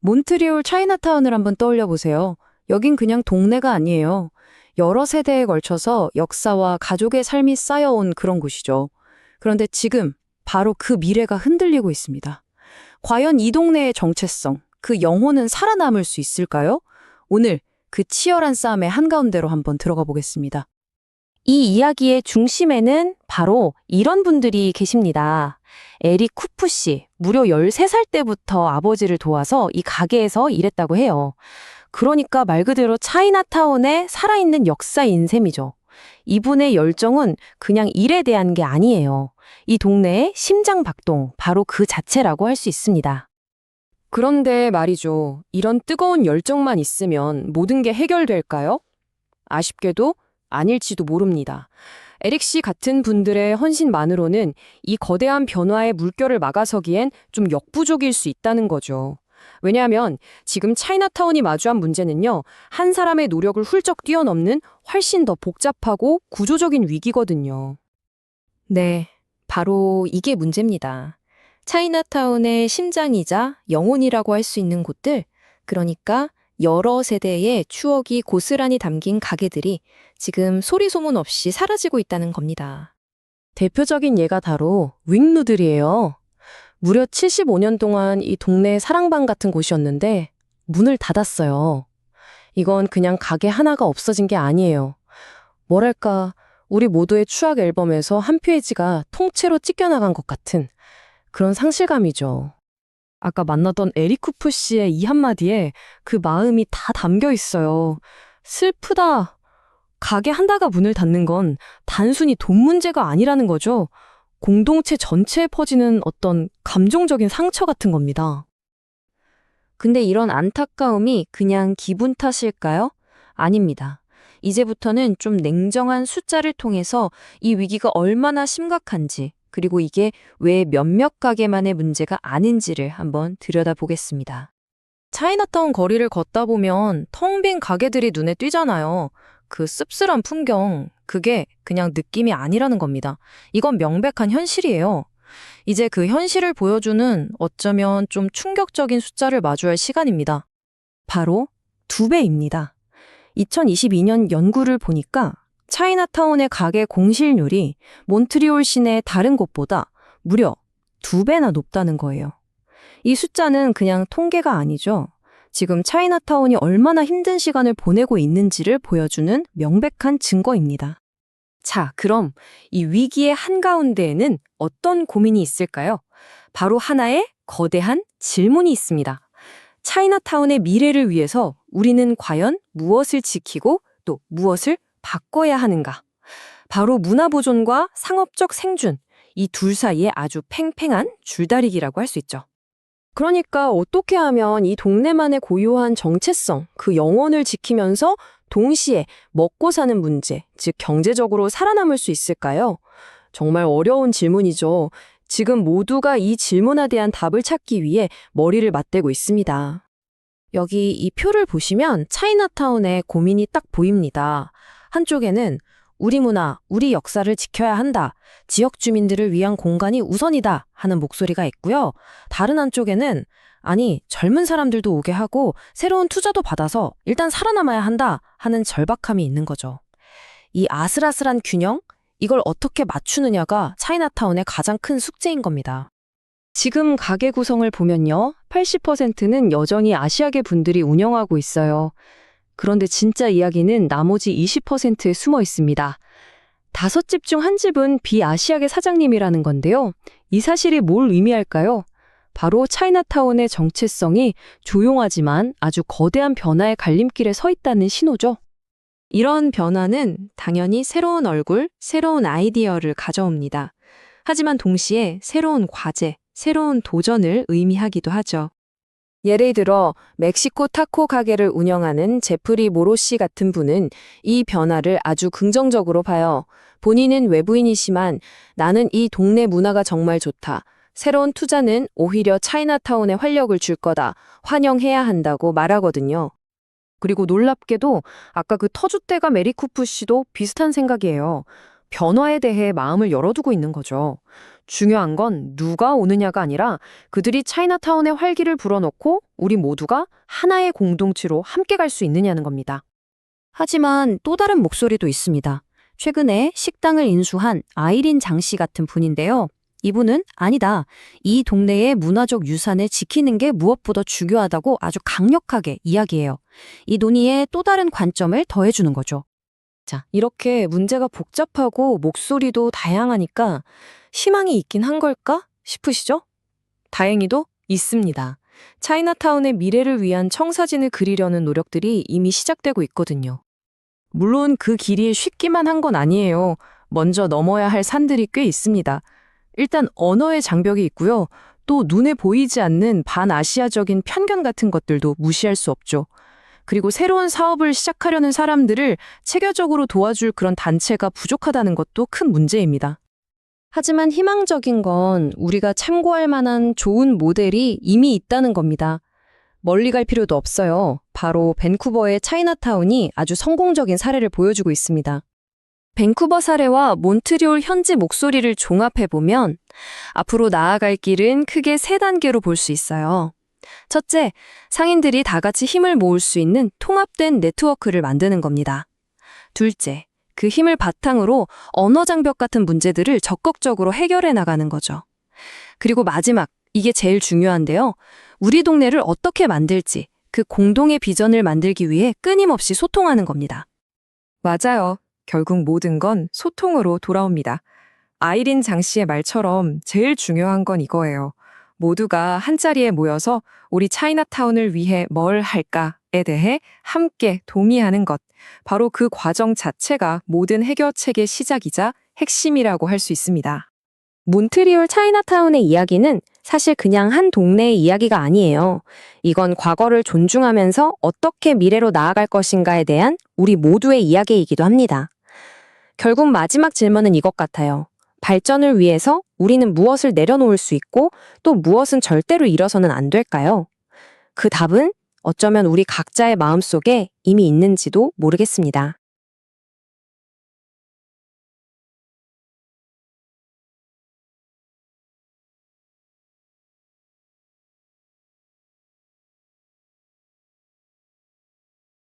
몬트리올 차이나타운을 한번 떠올려 보세요. 여긴 그냥 동네가 아니에요. 여러 세대에 걸쳐서 역사와 가족의 삶이 쌓여온 그런 곳이죠. 그런데 지금 바로 그 미래가 흔들리고 있습니다. 과연 이 동네의 정체성, 그 영혼은 살아남을 수 있을까요? 오늘 그 치열한 싸움의 한가운데로 한번 들어가 보겠습니다. 이 이야기의 중심에는 바로 이런 분들이 계십니다. 에릭 쿠프 씨, 무려 13살 때부터 아버지를 도와서 이 가게에서 일했다고 해요. 그러니까 말 그대로 차이나타운에 살아있는 역사인 셈이죠. 이분의 열정은 그냥 일에 대한 게 아니에요. 이 동네의 심장박동, 바로 그 자체라고 할 수 있습니다. 그런데 말이죠. 이런 뜨거운 열정만 있으면 모든 게 해결될까요? 아쉽게도 아닐지도 모릅니다. 에릭 씨 같은 분들의 헌신만으로는 이 거대한 변화의 물결을 막아서기엔 좀 역부족일 수 있다는 거죠. 왜냐하면 지금 차이나타운이 마주한 문제는요, 한 사람의 노력을 훌쩍 뛰어넘는 훨씬 더 복잡하고 구조적인 위기거든요. 네, 바로 이게 문제입니다. 차이나타운의 심장이자 영혼이라고 할 수 있는 곳들, 그러니까 여러 세대의 추억이 고스란히 담긴 가게들이 지금 소리 소문 없이 사라지고 있다는 겁니다. 대표적인 예가 바로 윙누들이에요. 무려 75년 동안 이 동네의 사랑방 같은 곳이었는데 문을 닫았어요. 이건 그냥 가게 하나가 없어진 게 아니에요. 뭐랄까, 우리 모두의 추억 앨범에서 한 페이지가 통째로 찢겨나간 것 같은 그런 상실감이죠. 아까 만나던 에릭 쿠프 씨의 이 한마디에 그 마음이 다 담겨 있어요. 슬프다. 가게 하나가 문을 닫는 건 단순히 돈 문제가 아니라는 거죠. 공동체 전체에 퍼지는 어떤 감정적인 상처 같은 겁니다. 근데 이런 안타까움이 그냥 기분 탓일까요? 아닙니다. 이제부터는 좀 냉정한 숫자를 통해서 이 위기가 얼마나 심각한지, 그리고 이게 왜 몇몇 가게만의 문제가 아닌지를 한번 들여다보겠습니다. 차이나타운 거리를 걷다 보면 텅 빈 가게들이 눈에 띄잖아요. 그 씁쓸한 풍경, 그게 그냥 느낌이 아니라는 겁니다. 이건 명백한 현실이에요. 이제 그 현실을 보여주는 어쩌면 좀 충격적인 숫자를 마주할 시간입니다. 바로 2배입니다. 2022년 연구를 보니까 차이나타운의 가게 공실률이 몬트리올 시내 다른 곳보다 무려 2배나 높다는 거예요. 이 숫자는 그냥 통계가 아니죠. 지금 차이나타운이 얼마나 힘든 시간을 보내고 있는지를 보여주는 명백한 증거입니다. 자, 그럼 이 위기의 한가운데에는 어떤 고민이 있을까요? 바로 하나의 거대한 질문이 있습니다. 차이나타운의 미래를 위해서 우리는 과연 무엇을 지키고 또 무엇을 바꿔야 하는가? 바로 문화보존과 상업적 생존, 이 둘 사이에 아주 팽팽한 줄다리기라고 할 수 있죠. 그러니까 어떻게 하면 이 동네만의 고유한 정체성, 그 영혼을 지키면서 동시에 먹고 사는 문제, 즉 경제적으로 살아남을 수 있을까요? 정말 어려운 질문이죠. 지금 모두가 이 질문에 대한 답을 찾기 위해 머리를 맞대고 있습니다. 여기 이 표를 보시면 차이나타운의 고민이 딱 보입니다. 한쪽에는 우리 문화, 우리 역사를 지켜야 한다. 지역 주민들을 위한 공간이 우선이다 하는 목소리가 있고요. 다른 한쪽에는 아니, 젊은 사람들도 오게 하고 새로운 투자도 받아서 일단 살아남아야 한다 하는 절박함이 있는 거죠. 이 아슬아슬한 균형, 이걸 어떻게 맞추느냐가 차이나타운의 가장 큰 숙제인 겁니다. 지금 가게 구성을 보면요. 80%는 여전히 아시아계 분들이 운영하고 있어요. 그런데 진짜 이야기는 나머지 20%에 숨어 있습니다. 5집 중 1집은 비아시아계 사장님이라는 건데요. 이 사실이 뭘 의미할까요? 바로 차이나타운의 정체성이 조용하지만 아주 거대한 변화의 갈림길에 서 있다는 신호죠. 이런 변화는 당연히 새로운 얼굴, 새로운 아이디어를 가져옵니다. 하지만 동시에 새로운 과제, 새로운 도전을 의미하기도 하죠. 예를 들어 멕시코 타코 가게를 운영하는 제프리 모로 씨 같은 분은 이 변화를 아주 긍정적으로 봐요. 본인은 외부인이지만 나는 이 동네 문화가 정말 좋다. 새로운 투자는 오히려 차이나타운에 활력을 줄 거다. 환영해야 한다고 말하거든요. 그리고 놀랍게도 아까 그 터줏대감 에릭 쿠프 씨도 비슷한 생각이에요. 변화에 대해 마음을 열어두고 있는 거죠. 중요한 건 누가 오느냐가 아니라 그들이 차이나타운의 활기를 불어넣고 우리 모두가 하나의 공동체로 함께 갈 수 있느냐는 겁니다. 하지만 또 다른 목소리도 있습니다. 최근에 식당을 인수한 아이린 장 씨 같은 분인데요. 이분은 아니다. 이 동네의 문화적 유산을 지키는 게 무엇보다 중요하다고 아주 강력하게 이야기해요. 이 논의에 또 다른 관점을 더해주는 거죠. 자, 이렇게 문제가 복잡하고 목소리도 다양하니까 희망이 있긴 한 걸까 싶으시죠? 다행히도 있습니다. 차이나타운의 미래를 위한 청사진을 그리려는 노력들이 이미 시작되고 있거든요. 물론 그 길이 쉽기만 한 건 아니에요. 먼저 넘어야 할 산들이 꽤 있습니다. 일단 언어의 장벽이 있고요. 또 눈에 보이지 않는 반아시아적인 편견 같은 것들도 무시할 수 없죠. 그리고 새로운 사업을 시작하려는 사람들을 체계적으로 도와줄 그런 단체가 부족하다는 것도 큰 문제입니다. 하지만 희망적인 건 우리가 참고할 만한 좋은 모델이 이미 있다는 겁니다. 멀리 갈 필요도 없어요. 바로 밴쿠버의 차이나타운이 아주 성공적인 사례를 보여주고 있습니다. 밴쿠버 사례와 몬트리올 현지 목소리를 종합해보면 앞으로 나아갈 길은 크게 세 단계로 볼 수 있어요. 첫째, 상인들이 다 같이 힘을 모을 수 있는 통합된 네트워크를 만드는 겁니다. 둘째, 그 힘을 바탕으로 언어 장벽 같은 문제들을 적극적으로 해결해 나가는 거죠. 그리고 마지막, 이게 제일 중요한데요. 우리 동네를 어떻게 만들지, 그 공동의 비전을 만들기 위해 끊임없이 소통하는 겁니다. 맞아요. 결국 모든 건 소통으로 돌아옵니다. 아이린 장 씨의 말처럼 제일 중요한 건 이거예요. 모두가 한자리에 모여서 우리 차이나타운을 위해 뭘 할까에 대해 함께 동의하는 것. 바로 그 과정 자체가 모든 해결책의 시작이자 핵심이라고 할 수 있습니다. 몬트리올 차이나타운의 이야기는 사실 그냥 한 동네의 이야기가 아니에요. 이건 과거를 존중하면서 어떻게 미래로 나아갈 것인가에 대한 우리 모두의 이야기이기도 합니다. 결국 마지막 질문은 이것 같아요. 발전을 위해서 우리는 무엇을 내려놓을 수 있고 또 무엇은 절대로 잃어서는 안 될까요? 그 답은 어쩌면 우리 각자의 마음속에 이미 있는지도 모르겠습니다.